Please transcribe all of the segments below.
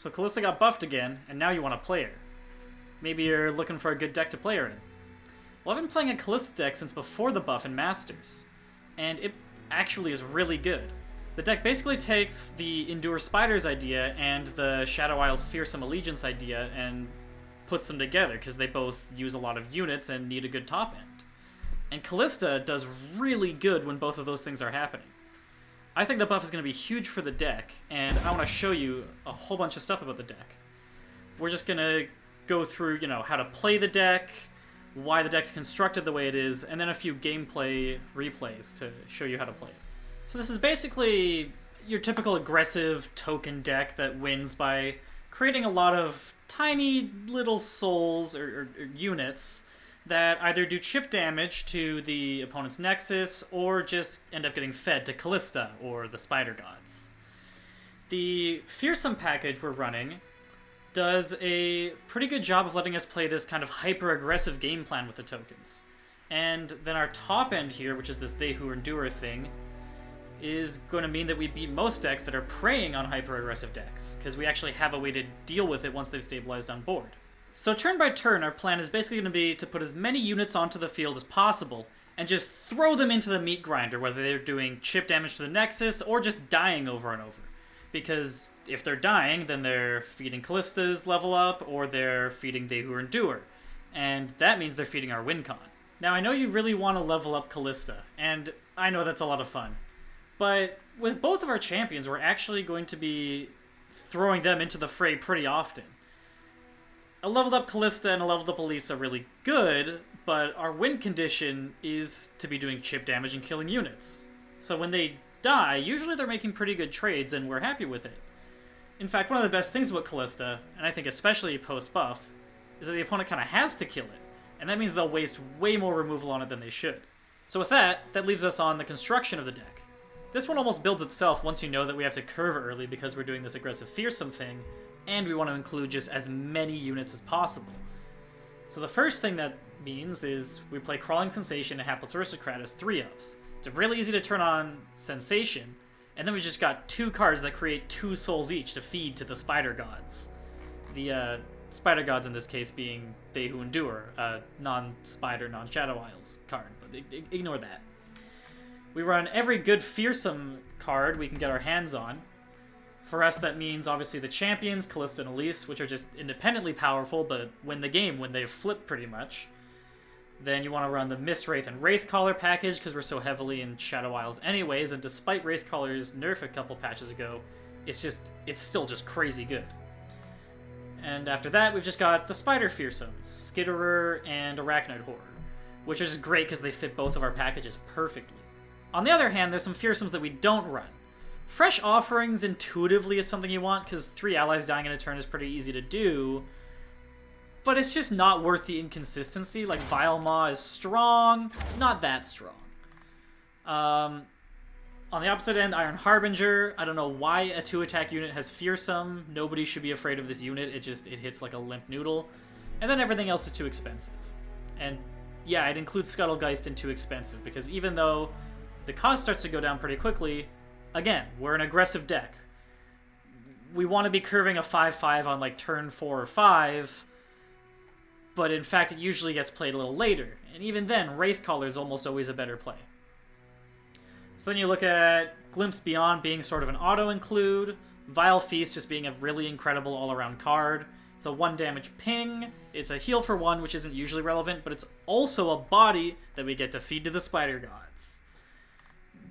So Kalista got buffed again, and now you want to play her. Maybe you're looking for a good deck to play her in. Well, I've been playing a Kalista deck since before the buff in Masters, and it actually is really good. The deck basically takes the Endure Spiders idea and the Shadow Isles Fearsome Allegiance idea and puts them together, because they both use a lot of units and need a good top end. And Kalista does really good when both of those things are happening. I think the buff is going to be huge for the deck, and I want to show you a whole bunch of stuff about the deck. We're just going to go through, how to play the deck, why the deck's constructed the way it is, and then a few gameplay replays to show you how to play it. So this is basically your typical aggressive token deck that wins by creating a lot of tiny little souls or units that either do chip damage to the opponent's Nexus or just end up getting fed to Kalista or the Spider Gods. The Fearsome package we're running does a pretty good job of letting us play this kind of hyper-aggressive game plan with the tokens. And then our top end here, which is this They Who Endure thing, is going to mean that we beat most decks that are preying on hyper-aggressive decks, because we actually have a way to deal with it once they've stabilized on board. So turn by turn, our plan is basically going to be to put as many units onto the field as possible, and just throw them into the meat grinder, whether they're doing chip damage to the Nexus or just dying over and over. Because if they're dying, then they're feeding Kalista's level up, or they're feeding They Who Endure. And that means they're feeding our win con. Now, I know you really want to level up Kalista, and I know that's a lot of fun. But with both of our champions, we're actually going to be throwing them into the fray pretty often. A leveled up Kalista and a leveled up Elise are really good, but our win condition is to be doing chip damage and killing units. So when they die, usually they're making pretty good trades, and we're happy with it. In fact, one of the best things about Kalista, and I think especially post-buff, is that the opponent kind of has to kill it, and that means they'll waste way more removal on it than they should. So with that leaves us on the construction of the deck. This one almost builds itself once you know that we have to curve early because we're doing this aggressive Fearsome thing, and we want to include just as many units as possible. So the first thing that means is we play Crawling Sensation and Hapless Aristocrat as 3-ofs. It's really easy to turn on Sensation, and then we just got 2 cards that create 2 souls each to feed to the Spider Gods. The Spider Gods in this case being They Who Endure, non-Spider, non-Shadow Isles card, but ignore that. We run every good Fearsome card we can get our hands on. For us, that means obviously the champions, Kalista and Elise, which are just independently powerful, but win the game when they flip pretty much. Then you want to run the Mist Wraith and Wraithcaller package, because we're so heavily in Shadow Isles anyways, and despite Wraithcaller's nerf a couple patches ago, it's still just crazy good. And after that, we've just got the Spider Fearsomes, Skitterer and Arachnoid Horror, which is great because they fit both of our packages perfectly. On the other hand, there's some Fearsomes that we don't run. Fresh Offerings intuitively is something you want, because 3 allies dying in a turn is pretty easy to do, but it's just not worth the inconsistency. Like, Vile Maw is strong, not that strong. On the opposite end, Iron Harbinger. I don't know why a 2-attack unit has Fearsome. Nobody should be afraid of this unit. It hits like a limp noodle. And then everything else is too expensive. And yeah, I'd include Scuttlegeist in too expensive, because even though the cost starts to go down pretty quickly, again, we're an aggressive deck. We want to be curving a 5-5 on like turn 4 or 5, but in fact it usually gets played a little later. And even then, Wraithcaller is almost always a better play. So then you look at Glimpse Beyond being sort of an auto-include, Vile Feast just being a really incredible all-around card. It's a 1 damage ping, it's a heal for 1, which isn't usually relevant, but it's also a body that we get to feed to the Spider Gods.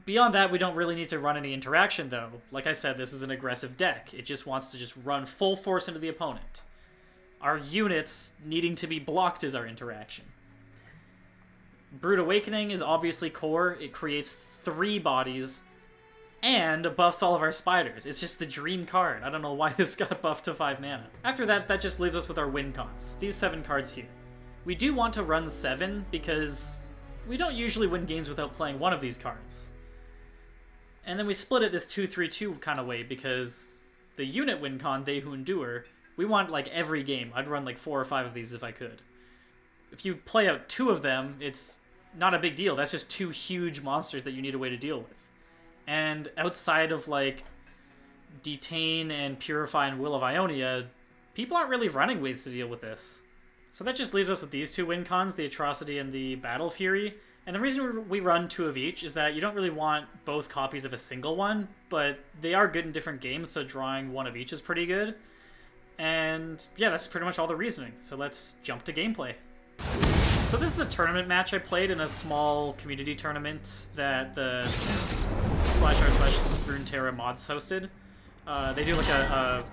Beyond that, we don't really need to run any interaction, though. Like I said, this is an aggressive deck. It just wants to just run full force into the opponent. Our units needing to be blocked is our interaction. Brood Awakening is obviously core. It creates 3 bodies and buffs all of our spiders. It's just the dream card. I don't know why this got buffed to 5 mana. After that, that just leaves us with our win cons. These 7 cards here. We do want to run 7 because we don't usually win games without playing one of these cards. And then we split it this 2-3-2 kind of way, because the unit win con, They Who Endure, we want like every game. I'd run like 4 or 5 of these if I could. If you play out 2 of them, it's not a big deal. That's just 2 huge monsters that you need a way to deal with. And outside of like Detain and Purify and Will of Ionia, people aren't really running ways to deal with this. So that just leaves us with these two win cons, the Atrocity and the Battle Fury. And the reason we run 2 of each is that you don't really want both copies of a single one, but they are good in different games, so drawing 1 of each is pretty good. And yeah, that's pretty much all the reasoning. So let's jump to gameplay. So this is a tournament match I played in a small community tournament that the /r/Runeterra mods hosted. They do like a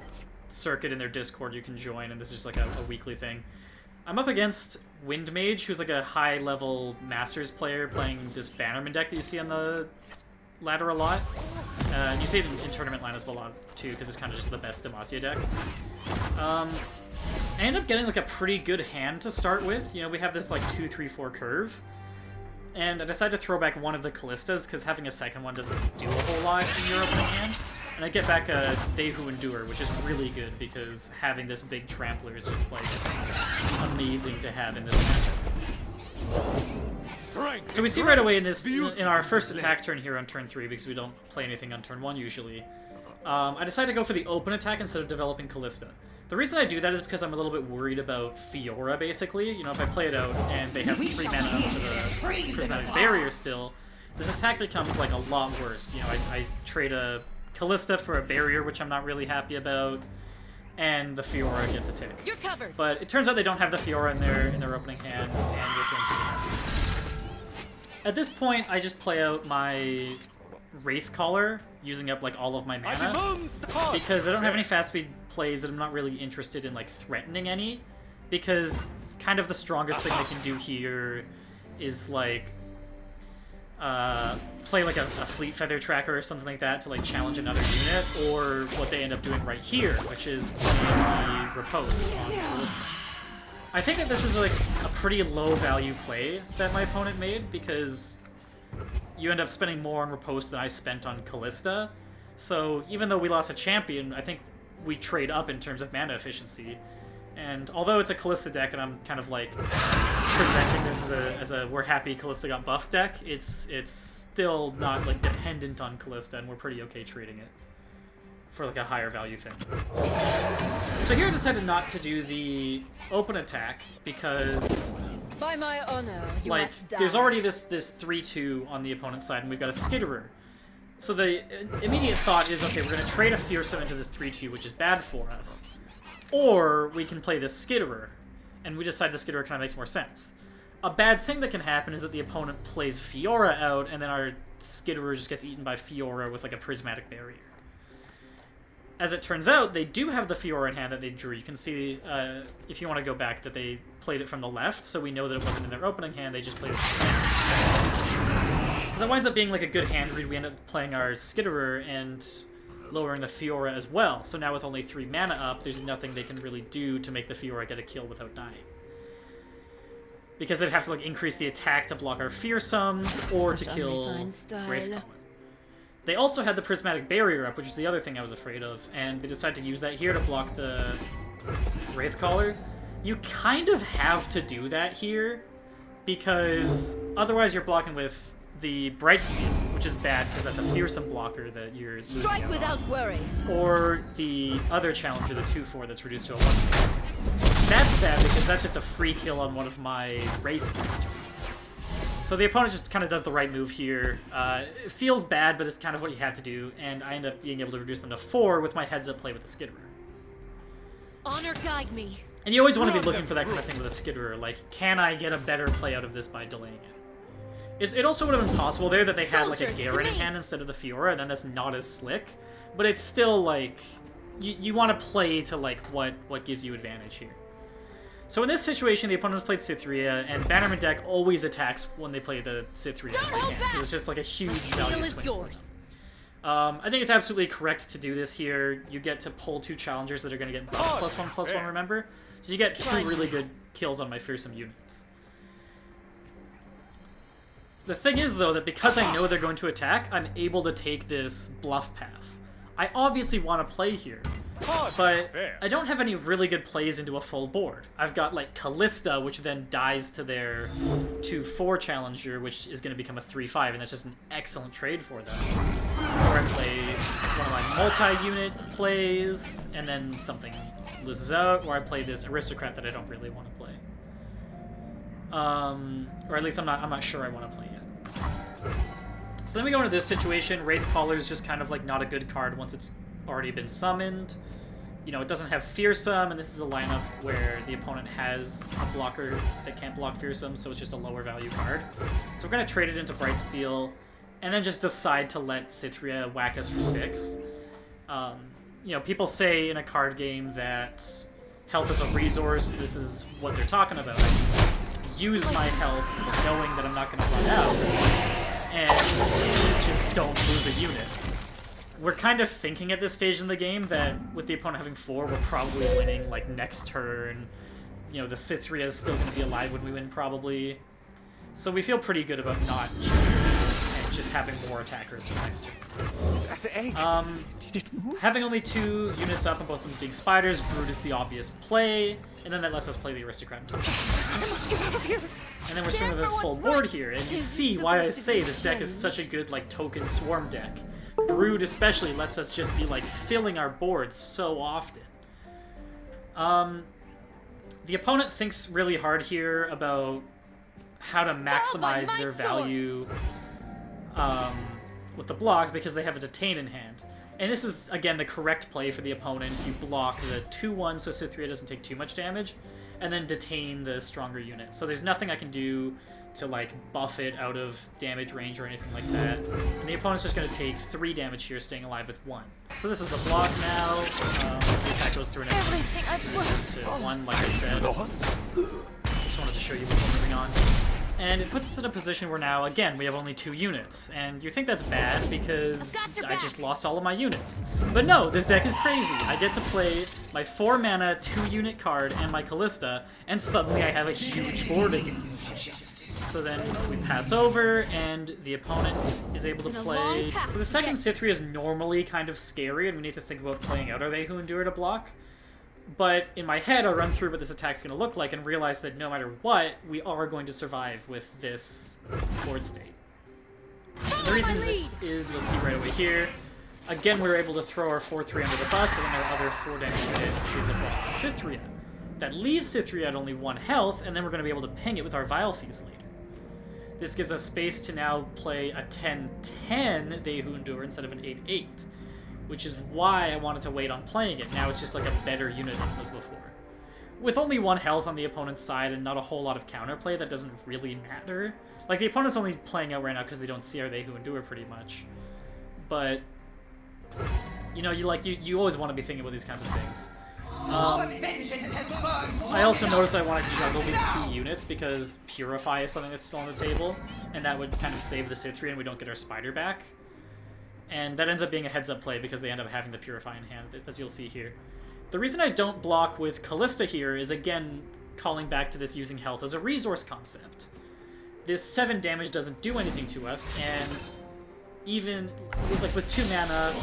circuit in their Discord you can join, and this is just like a weekly thing. I'm up against Windmage, who's like a high-level Masters player playing this Bannerman deck that you see on the ladder a lot. And you see it in tournament lineups a lot too, because it's kind of just the best Demacia deck. I ended up getting like a pretty good hand to start with. You know, we have this like 2-3-4 curve. And I decided to throw back one of the Kalistas, because having a second one doesn't do a whole lot in your opening hand. And I get back a They Who Endure, which is really good, because having this big trampler is just, like, amazing to have in this matchup. So we see right away in our first attack turn here on turn 3, because we don't play anything on turn 1 usually, I decided to go for the open attack instead of developing Kalista. The reason I do that is because I'm a little bit worried about Fiora, basically. You know, if I play it out and they have 3 mana up to the Prismatic Barrier still, this attack becomes, like, a lot worse. You know, I trade a Kalista for a barrier, which I'm not really happy about, and the Fiora gets a tick. You're covered. But it turns out they don't have the Fiora in their opening hand, and we're going to. At this point, I just play out my Wraithcaller, using up like all of my mana, because I don't have any fast speed plays that I'm not really interested in like threatening any, because kind of the strongest thing they can do here is like play like a Fleet Feather Tracker or something like that to like challenge another unit, or what they end up doing right here, which is playing the Riposte on Kalista. I think that this is like a pretty low value play that my opponent made, because you end up spending more on Riposte than I spent on Kalista. So even though we lost a champion, I think we trade up in terms of mana efficiency. And although it's a Kalista deck and I'm kind of like presenting this as a we're happy Kalista got buffed deck, it's still not like dependent on Kalista, and we're pretty okay trading it for like a higher value thing. So here I decided not to do the open attack because by my honor, you like must die. there's already this 3/2 on the opponent's side, and we've got a Skitterer. So the immediate thought is, okay, we're going to trade a Fearsome into this 3/2, which is bad for us. Or we can play this Skitterer, and we decide the Skitterer kind of makes more sense. A bad thing that can happen is that the opponent plays Fiora out, and then our Skitterer just gets eaten by Fiora with like a Prismatic Barrier. As it turns out, they do have the Fiora in hand that they drew. You can see, if you want to go back, that they played it from the left, so we know that it wasn't in their opening hand, they just played it from the left. So that winds up being like a good hand read. We end up playing our Skitterer and lowering the Fiora as well. So now with only 3 mana up, there's nothing they can really do to make the Fiora get a kill without dying. Because they'd have to like increase the attack to block our Fearsomes or to kill Wraithcaller. They also had the Prismatic Barrier up, which is the other thing I was afraid of, and they decided to use that here to block the Wraithcaller. You kind of have to do that here, because otherwise you're blocking with the Brightsteel, which is bad because that's a Fearsome blocker that you're losing Strike out without on. worry. Or the other challenger, the 2/4 that's reduced to a 1/4. That's bad because that's just a free kill on one of my Wraiths next turn. So the opponent just kind of does the right move here. It feels bad, but it's kind of what you have to do, and I end up being able to reduce them to 4 with my heads-up play with the Skitterer. Honor guide me. And you always want to be looking for that kind of thing with a Skitterer, like, can I get a better play out of this by delaying it? It also would have been possible there that they had like a Garen in hand instead of the Fiora, and then that's not as slick. But it's still like, you want to play to like what gives you advantage here. So in this situation, the opponent has played Cithria, and Bannerman deck always attacks when they play the Cithria in their hand, because it's just like a huge value swing for them. I think it's absolutely correct to do this here. You get to pull 2 challengers that are going to get buffed +1/+1, remember? So you get 2 really good kills on my Fearsome units. The thing is, though, that because I know they're going to attack, I'm able to take this bluff pass. I obviously want to play here, but I don't have any really good plays into a full board. I've got, like, Kalista, which then dies to their 2/4 challenger, which is going to become a 3/5, and that's just an excellent trade for them. Or I play one of my multi-unit plays, and then something Lizard, or I play this Aristocrat that I don't really want to play. Or at least I'm not sure I want to play yet. So then we go into this situation. Wraith Caller is just kind of like not a good card once it's already been summoned. You know, it doesn't have Fearsome, and this is a lineup where the opponent has a blocker that can't block Fearsome, so it's just a lower value card. So we're going to trade it into Bright Steel, and then just decide to let Cithria whack us for 6. You know, people say in a card game that health is a resource. This is what they're talking about. I use my health knowing that I'm not going to run out, and just don't lose a unit. We're kind of thinking at this stage in the game that with the opponent having 4, we're probably winning, like, next turn. You know, the Cithria is still going to be alive when we win, probably. So we feel pretty good about not cheating and just having more attackers for next turn. That egg. Did it move? Having only 2 units up and both of them being spiders, Brood is the obvious play, and then that lets us play the Aristocrat on top. I must get out of here. And then we're swinging with a full board here, and you see why I say this deck is such a good, like, token swarm deck. Brood especially lets us just be, like, filling our boards so often. The opponent thinks really hard here about how to maximize their value with the block because they have a Detain in hand. And this is, again, the correct play for the opponent. You block the 2-1 so Cithria doesn't take too much damage, and then detain the stronger unit. So there's nothing I can do to, like, buff it out of damage range or anything like that. And the opponent's just going to take 3 damage here, staying alive with 1. So this is the block now. The attack goes through an Everything I've worked to 1, like I said. Just wanted to show you before moving on. And it puts us in a position where now, again, we have only 2 units. And you think that's bad because I just lost all of my units. But no, this deck is crazy. I get to play my 4 mana, 2-unit card and my Kalista, and suddenly I have a huge board again. So then we pass over, and the opponent is able to play... So the second Cithria is normally kind of scary, and we need to think about playing out Are They Who Endure to block. But in my head, I'll run through what this attack's going to look like and realize that no matter what, we are going to survive with this board state. The reason is, you'll see right away here, again, we were able to throw our 4-3 under the bus, and then our other 4 damage hit to the block Cithria. That leaves Cithria at only 1 health, and then we're going to be able to ping it with our Vile Feast later. This gives us space to now play a 10-10 They Who Endure instead of an 8-8. Which is why I wanted to wait on playing it. Now it's just like a better unit than it was before. With only 1 health on the opponent's side and not a whole lot of counterplay, that doesn't really matter. Like, the opponent's only playing out right now because they don't see Are They Who Endure pretty much. But, you know, you always want to be thinking about these kinds of things. I also noticed I want to juggle these 2 units because Purify is something that's still on the table, and that would kind of save the Cithria and we don't get our Spider back. And that ends up being a heads-up play because they end up having the Purify in hand, as you'll see here. The reason I don't block with Kalista here is, again, calling back to this using health as a resource concept. This 7 damage doesn't do anything to us, and even with 2 mana,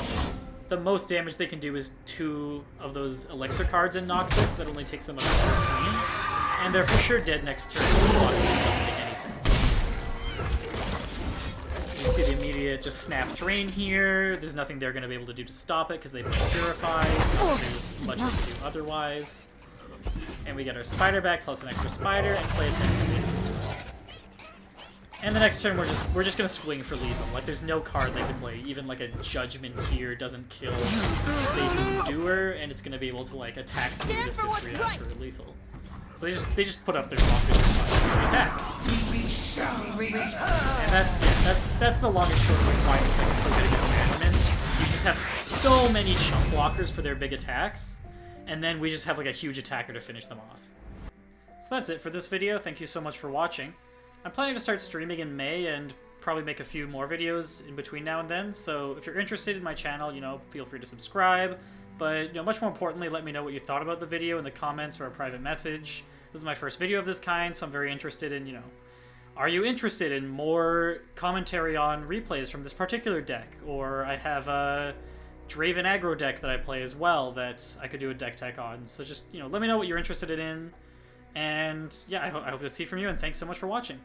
the most damage they can do is 2 of those Elixir cards in Noxus. That only takes them up to 13. And they're for sure dead next turn. Blocking doesn't make any sense. You see the immediate just snap drain here. There's nothing they're going to be able to do to stop it because they play Purify. There's much to do otherwise. And we get our Spider back plus an extra Spider and play a 10. And the next turn we're just going to swing for lethal. Like, there's no card they can play. Even like a Judgment here doesn't kill the Endure, and it's going to be able to like attack through the Cithria for lethal. So they just put up their blockers and attack. And that's the long and short of why this thing is so good at abandonment. You just have so many chump blockers for their big attacks, and then we just have like a huge attacker to finish them off. So that's it for this video. Thank you so much for watching. I'm planning to start streaming in May and probably make a few more videos in between now and then. So if you're interested in my channel, you know, feel free to subscribe. But, you know, much more importantly, let me know what you thought about the video in the comments or a private message. This is my first video of this kind, so I'm very interested in, you know, are you interested in more commentary on replays from this particular deck? Or I have a Draven Aggro deck that I play as well that I could do a DeckTech on. So just, you know, let me know what you're interested in. And yeah, I hope to see from you, and thanks so much for watching.